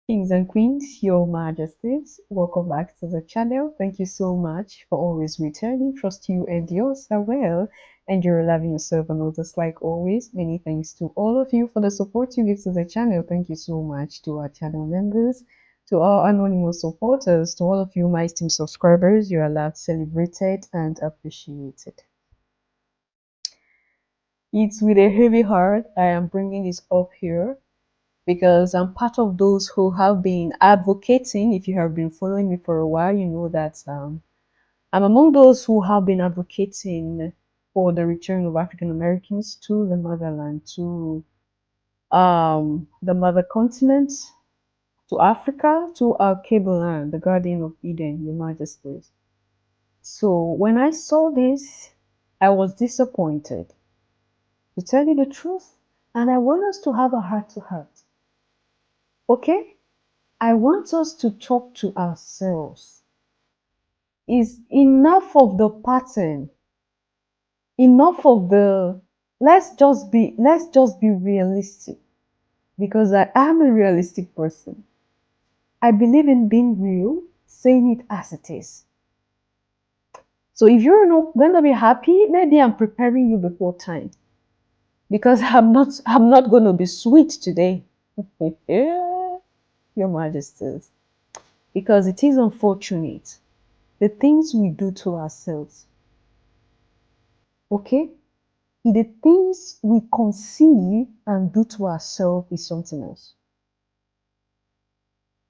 Kings and queens, your majesties, welcome back to the channel. Thank you so much for always returning. Trust you and yours are well, and you're loving yourself and others like always. Many thanks to all of you for the support you give to the channel. Thank you so much to our channel members, to our anonymous supporters, to all of you my esteemed subscribers. You are loved, celebrated, and appreciated. It's with a heavy heart I am bringing this up here because I'm part of those who have been advocating. If you have been following me for a while, you know that I'm among those who have been advocating for the return of African Americans to the motherland, to the mother continent, to Africa, to our cable land, the Guardian of Eden, Your Majesties. So when I saw this, I was disappointed, to tell you the truth, and I want us to have a heart to heart. Okay? I want us to talk to ourselves. Is enough of the pattern, enough of the let's just be realistic, because I am a realistic person. I believe in being real, saying it as it is. So if you're not going to be happy, maybe I'm preparing you before time, because I'm not going to be sweet today. Your Majesties, because it is unfortunate the things we do to ourselves. Okay? The things we conceive and do to ourselves is something else.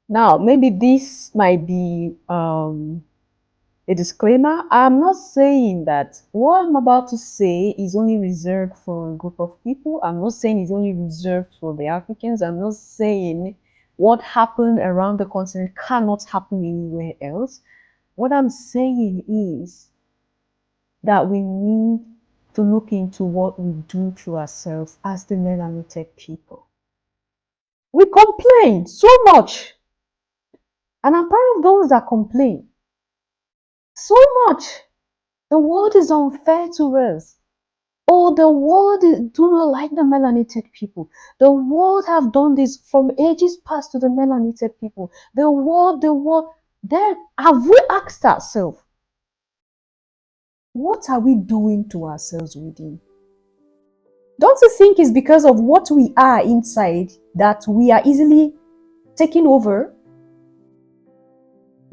Now, maybe this might be a disclaimer. I'm not saying that what I'm about to say is only reserved for a group of people. I'm not saying it's only reserved for the Africans. I'm not saying what happened around the continent cannot happen anywhere else. What I'm saying is that we need to look into what we do to ourselves as the melanated people. We complain so much, and I'm part of those that complain so much. The world is unfair to us. Oh, the world do not like the melanated people. The world have done this from ages past to the melanated people. The world. Then have we asked ourselves, what are we doing to ourselves within? Don't you think it's because of what we are inside that we are easily taken over?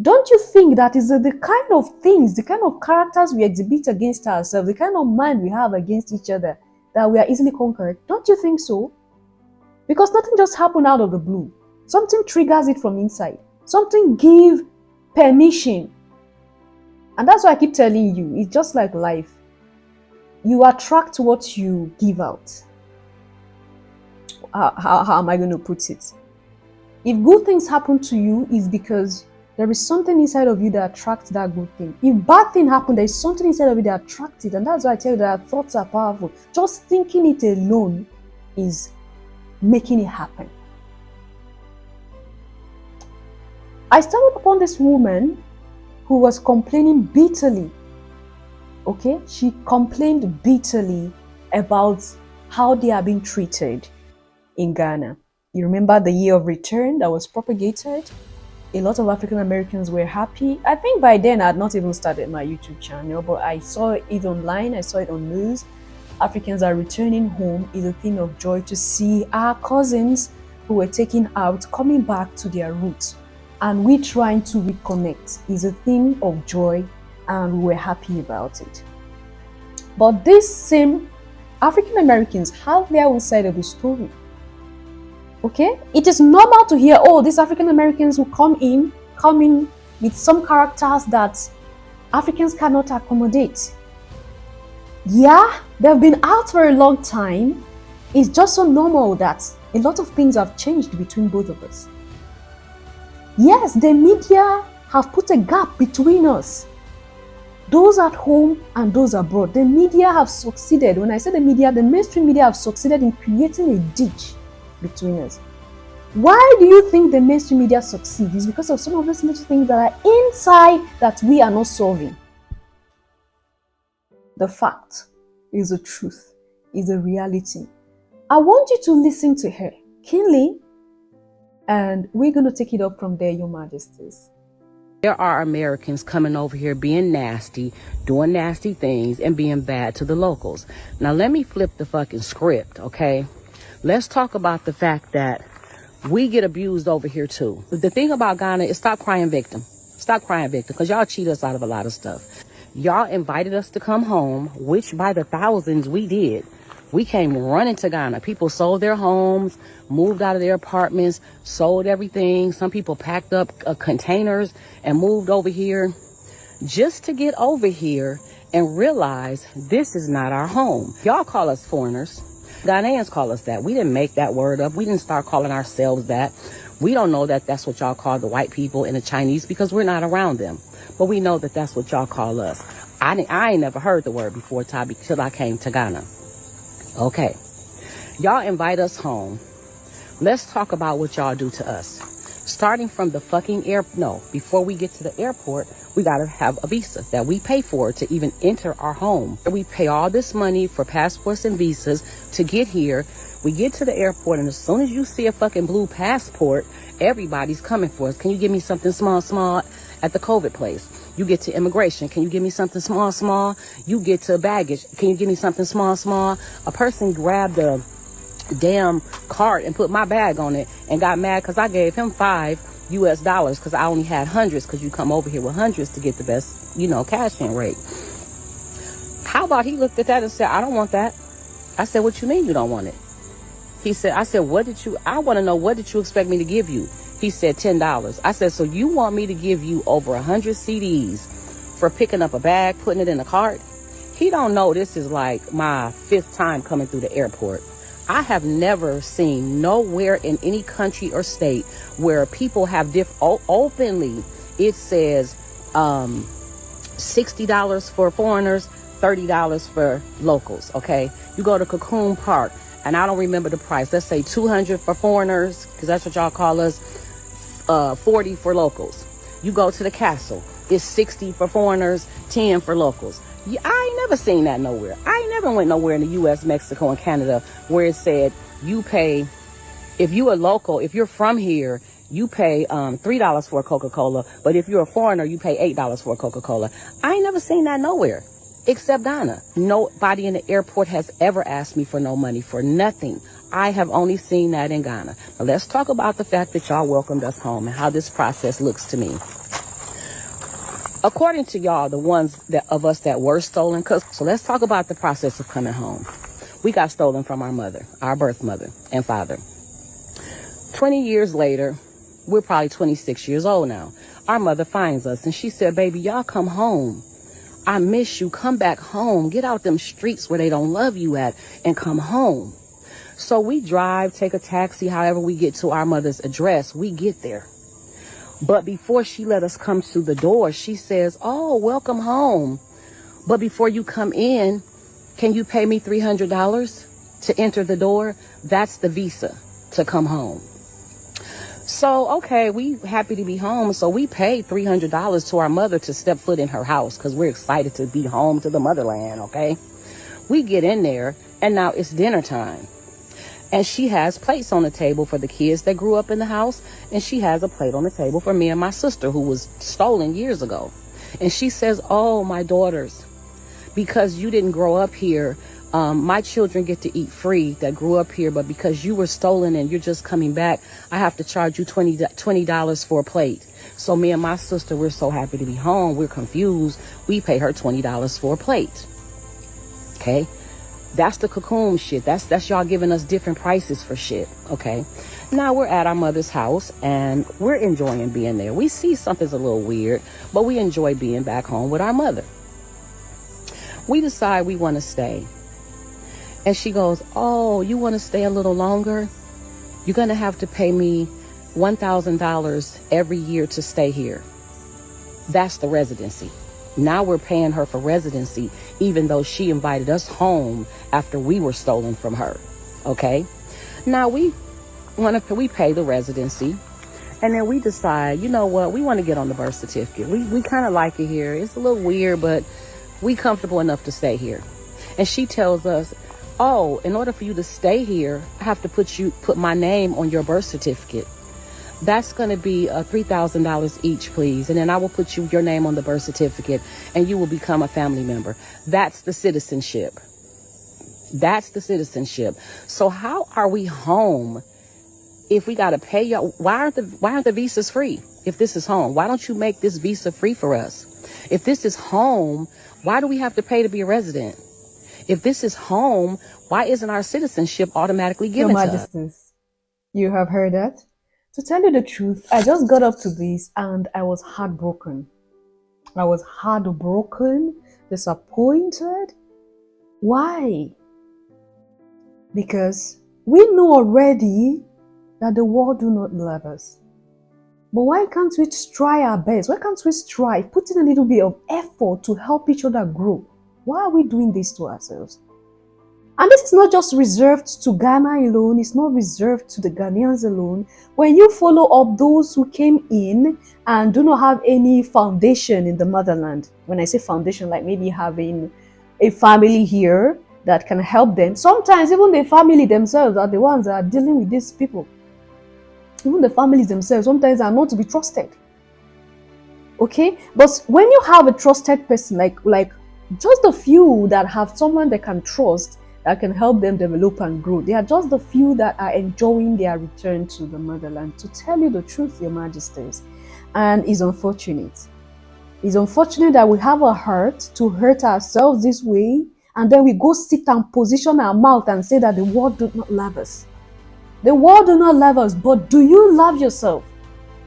Don't you think that is the kind of things, the kind of characters we exhibit against ourselves, the kind of mind we have against each other, that we are easily conquered? Don't you think so? Because nothing just happened out of the blue. Something triggers it from inside. Something give permission. And that's why I keep telling you, it's just like life. You attract what you give out. How am I going to put it? If good things happen to you, it's because there is something inside of you that attracts that good thing. If bad thing happen, there is something inside of you that attracts it. And that's why I tell you that thoughts are powerful. Just thinking it alone is making it happen. I stumbled upon this woman who was complaining bitterly. Okay? She complained bitterly about how they are being treated in Ghana. You remember the year of return that was propagated? A lot of African Americans were happy. I think by then I had not even started my YouTube channel, but I saw it online, I saw it on news. Africans are returning home. Is a thing of joy to see our cousins who were taken out coming back to their roots. And we trying to reconnect is a thing of joy, and we're happy about it. But these same African Americans have their own side of the story. Okay, it is normal to hear, oh, these African Americans who come in with some characters that Africans cannot accommodate. Yeah, they've been out for a long time. It's just so normal that a lot of things have changed between both of us. Yes, the media have put a gap between us. Those at home and those abroad. The media have succeeded. When I say the media, the mainstream media have succeeded in creating a ditch between us. Why do you think the mainstream media succeeds? It's because of some of these little things that are inside that we are not solving. The fact is the truth, is the reality. I want you to listen to her keenly. And we're going to take it up from there, Your Majesties. There are Americans coming over here being nasty, doing nasty things, and being bad to the locals. Now, let me flip the fucking script, okay? Let's talk about the fact that we get abused over here, too. The thing about Ghana is stop crying victim. Stop crying victim, because y'all cheat us out of a lot of stuff. Y'all invited us to come home, which by the thousands we did. We came running to Ghana. People sold their homes, moved out of their apartments, sold everything. Some people packed up containers and moved over here just to get over here and realize this is not our home. Y'all call us foreigners. Ghanaians call us that. We didn't make that word up. We didn't start calling ourselves that. We don't know that that's what y'all call the white people and the Chinese because we're not around them. But we know that that's what y'all call us. I ain't never heard the word before, Tabi, till I came to Ghana. Okay, y'all invite us home. Let's talk about what y'all do to us. Starting from the fucking before we get to the airport, we gotta have a visa that we pay for to even enter our home. We pay all this money for passports and visas to get here. We get to the airport, and as soon as you see a fucking blue passport, everybody's coming for us. Can you give me something small at the COVID place? You get to immigration. Can you give me something small? You get to baggage. Can you give me something small? A person grabbed a damn cart and put my bag on it and got mad because I gave him $5 because I only had hundreds, because you come over here with hundreds to get the best, cash in rate. How about he looked at that and said, I don't want that. I said, what you mean you don't want it? I said, I want to know, what did you expect me to give you? He said $10. I said, so you want me to give you over 100 CDs for picking up a bag, putting it in a cart? He don't know this is like my 5th time coming through the airport. I have never seen nowhere in any country or state where people have openly, it says $60 for foreigners, $30 for locals, okay? You go to Cocoon Park, and I don't remember the price. Let's say $200 for foreigners, because that's what y'all call us. 40 for locals. You go to the castle, it's 60 for foreigners, 10 for locals. I ain't never seen that nowhere. I ain't never went nowhere in the US, Mexico, and Canada where it said you pay, if you a local, if you're from here, you pay $3 for a Coca-Cola, but if you're a foreigner, you pay $8 for a Coca-Cola. I ain't never seen that nowhere except Ghana. Nobody in the airport has ever asked me for no money for nothing. I have only seen that in Ghana. Now let's talk about the fact that y'all welcomed us home and how this process looks to me. According to y'all, the ones of us that were stolen, so let's talk about the process of coming home. We got stolen from our mother, our birth mother and father. 20 years later, we're probably 26 years old now. Our mother finds us and she said, baby, y'all come home. I miss you. Come back home. Get out them streets where they don't love you at and come home. So we drive, take a taxi, however we get to our mother's address, we get there. But before she let us come to the door, she says, oh, welcome home. But before you come in, can you pay me $300 to enter the door? That's the visa to come home. So, okay, we happy to be home. So we paid $300 to our mother to step foot in her house because we're excited to be home to the motherland, okay? We get in there and now it's dinner time. And she has plates on the table for the kids that grew up in the house. And she has a plate on the table for me and my sister who was stolen years ago. And she says, oh, my daughters, because you didn't grow up here, my children get to eat free that grew up here. But because you were stolen and you're just coming back, I have to charge you $20 for a plate. So me and my sister, we're so happy to be home. We're confused. We pay her $20 for a plate. Okay. That's the cocoon shit. That's y'all giving us different prices for shit. Okay. Now we're at our mother's house and we're enjoying being there. We see something's a little weird, but we enjoy being back home with our mother. We decide we want to stay. And she goes, oh, you want to stay a little longer? You're going to have to pay me $1,000 every year to stay here. That's the residency. Now we're paying her for residency, even though she invited us home after we were stolen from her. Okay. Now we pay the residency, and then we decide, you know what? We want to get on the birth certificate. We kind of like it here. It's a little weird, but we comfortable enough to stay here. And she tells us, oh, in order for you to stay here, I have to put my name on your birth certificate. That's going to be $3,000 each, please. And then I will put your name on the birth certificate and you will become a family member. That's the citizenship. That's the citizenship. So how are we home if we got to pay y'all? Why aren't the visas free? If this is home, why don't you make this visa free for us? If this is home, why do we have to pay to be a resident? If this is home, why isn't our citizenship automatically Your given to us? Majesties, you have heard that. To tell you the truth, I just got up to this and I was heartbroken. I was heartbroken, disappointed. Why? Because we know already that the world do not love us. But why can't we try our best? Why can't we strive, put in a little bit of effort to help each other grow? Why are we doing this to ourselves? And this is not just reserved to Ghana alone. It's not reserved to the Ghanaians alone. When you follow up those who came in and do not have any foundation in the motherland, when I say foundation, like maybe having a family here that can help them. Sometimes even the family themselves are the ones that are dealing with these people. Even the families themselves sometimes are not to be trusted. Okay? But when you have a trusted person, like just a few that have someone they can trust, that can help them develop and grow. They are just the few that are enjoying their return to the motherland. To tell you the truth, Your Majesties, and it's unfortunate. It's unfortunate that we have a heart to hurt ourselves this way, and then we go sit and position our mouth and say that the world does not love us. The world does not love us, but do you love yourself?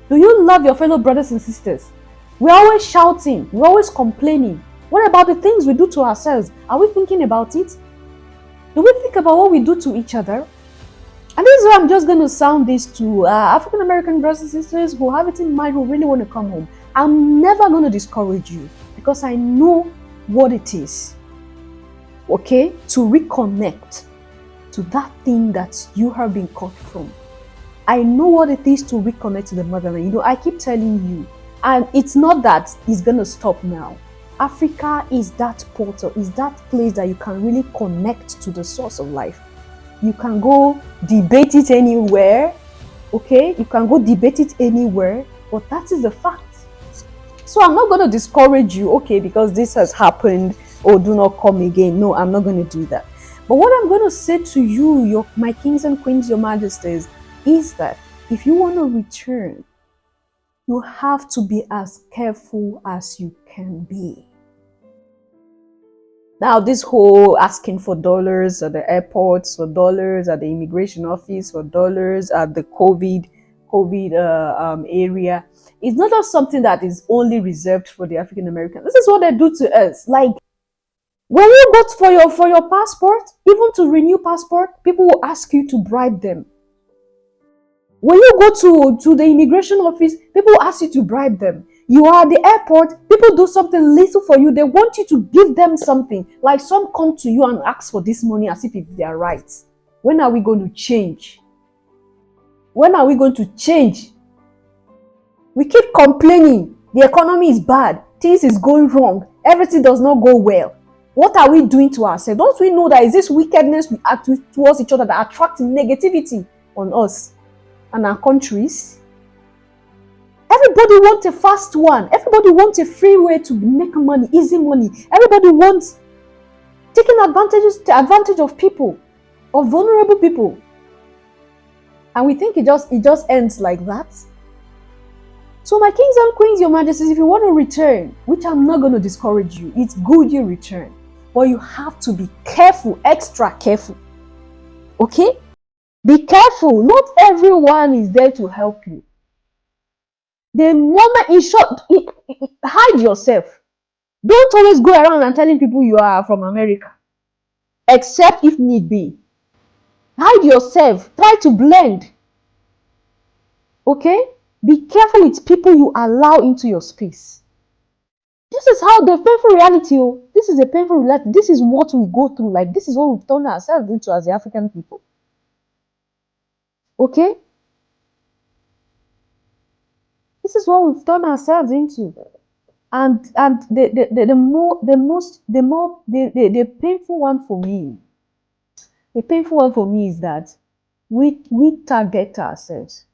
Do you love your fellow brothers and sisters? We're always shouting, we're always complaining. What about the things we do to ourselves? Are we thinking about it? Do we think about what we do to each other? And this is why I'm just going to sound this to African American brothers and sisters who have it in mind, who really want to come home. I'm never going to discourage you because I know what it is, okay, to reconnect to that thing that you have been cut from. I know what it is to reconnect to the motherland. You know, I keep telling you, and it's not that it's going to stop now. Africa is that portal, is that place that you can really connect to the source of life. You can go debate it anywhere, okay? You can go debate it anywhere, but that is the fact. So I'm not going to discourage you, okay, because this has happened, oh, do not come again. No, I'm not going to do that. But what I'm going to say to you, my kings and queens, your majesties, is that if you want to return, you have to be as careful as you can be. Now, this whole asking for dollars at the airports, for dollars at the immigration office, for dollars at the COVID area, it's not just something that is only reserved for the African Americans. This is what they do to us. Like, when you go for your passport, even to renew passport, people will ask you to bribe them. When you go to the immigration office, people will ask you to bribe them. You are at the airport, people do something little for you. They want you to give them something. Like some come to you and ask for this money as if it's their right. When are we going to change? When are we going to change? We keep complaining. The economy is bad. Things is going wrong. Everything does not go well. What are we doing to ourselves? Don't we know that is this wickedness we act towards each other that attracts negativity on us and our countries? Everybody wants a fast one. Everybody wants a free way to make money, easy money. Everybody wants taking advantage of people, of vulnerable people. And we think it just ends like that. So my kings and queens, your majesties, if you want to return, which I'm not going to discourage you, it's good you return. But you have to be careful, extra careful. Okay? Be careful. Not everyone is there to help you. The moment, in short, hide yourself. Don't always go around and telling people you are from America. Except if need be. Hide yourself. Try to blend. Okay? Be careful with people you allow into your space. This is how the painful reality, this is a painful reality. This is what we go through. Like, this is what we've turned ourselves into as the African people. Okay? This is what we've turned ourselves into. And the painful one for me, the painful one for me is that we target ourselves.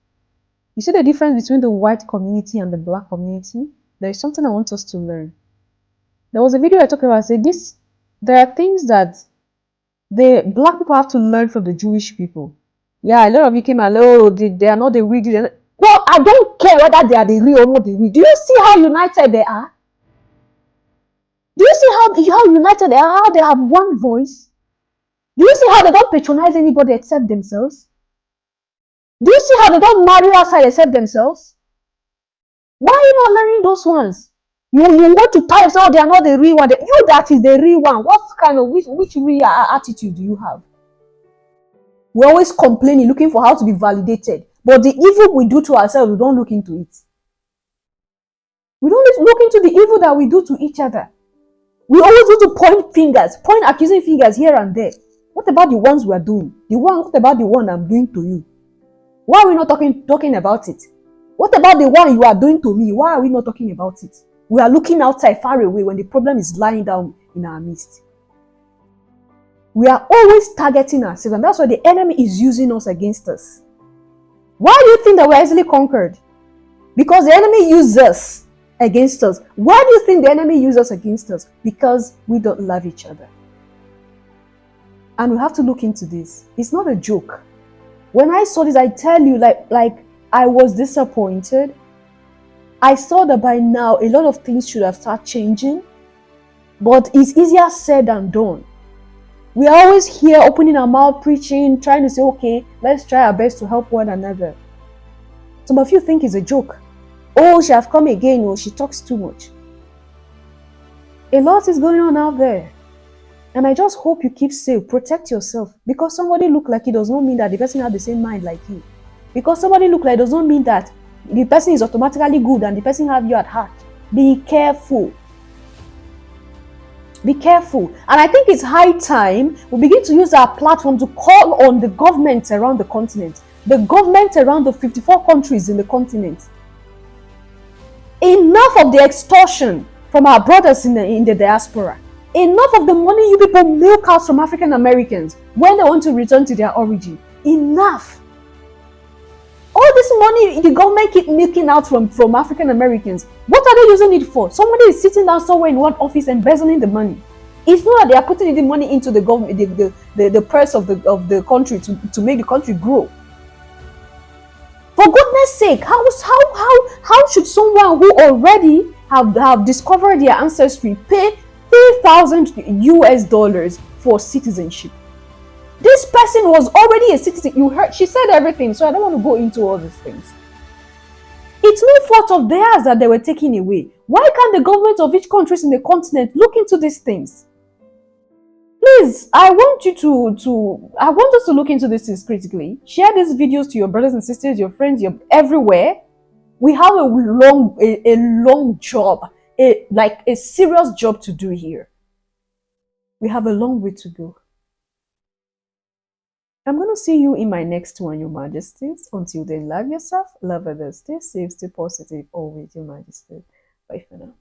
You see the difference between the white community and the black community? There is something I want us to learn. There was a video I talked about, say this, there are things that the black people have to learn from the Jewish people. Yeah, a lot of you came and, oh, they are not the real. Well, I don't care whether they are the real or not the real. Do you see how united they are? Do you see how united they are? How they have one voice? Do you see how they don't patronize anybody except themselves? Do you see how they don't marry outside except themselves? Why are you not learning those ones? You want to tell yourself, oh, they are not the real one. You that is the real one. What kind of which real attitude do you have? We're always complaining, looking for how to be validated. But the evil we do to ourselves, we don't look into it. We don't look into the evil that we do to each other. We always want to point fingers, point accusing fingers here and there. What about the ones we are doing? What about the one I'm doing to you? Why are we not talking about it? What about the one you are doing to me? Why are we not talking about it? We are looking outside far away when the problem is lying down in our midst. We are always targeting ourselves, and that's why the enemy is using us against us. Why do you think that we're easily conquered? Because the enemy uses us against us. Why do you think the enemy uses us against us? Because we don't love each other. And we have to look into this. It's not a joke. When I saw this, I tell you, like I was disappointed. I saw that by now a lot of things should have started changing, but it's easier said than done. We are always here opening our mouth, preaching, trying to say, okay, let's try our best to help one another. Some of you think it's a joke. Oh, she have come again, or she talks too much. A lot is going on out there. And I just hope you keep safe, protect yourself. Because somebody look like you does not mean that the person has the same mind like you. Because somebody look like does not mean that the person is automatically good and the person have you at heart. Be careful. Be careful. And I think it's high time we begin to use our platform to call on the governments around the continent. The governments around the 54 countries in the continent. Enough of the extortion from our brothers in the diaspora. Enough of the money you people milk out from African Americans when they want to return to their origin. Enough. All this money the government keep milking out from African Americans, what are they using it for? Somebody is sitting down somewhere in one office embezzling the money. It's not that they are putting the money into the government, the purse of the country to make the country grow. For goodness sake, how should someone who already have discovered their ancestry pay $3,000 for citizenship? This person was already a citizen. You heard, she said everything, so I don't want to go into all these things. It's no fault of theirs that they were taken away. Why can't the government of each country in the continent look into these things? Please, I want us to look into these things critically. Share these videos to your brothers and sisters, your friends, everywhere. We have a long job, a serious job to do here. We have a long way to go. I'm going to see you in my next one, Your Majesties. Until then, love yourself, love others, stay safe, stay positive, always, Your Majesty. Bye for now.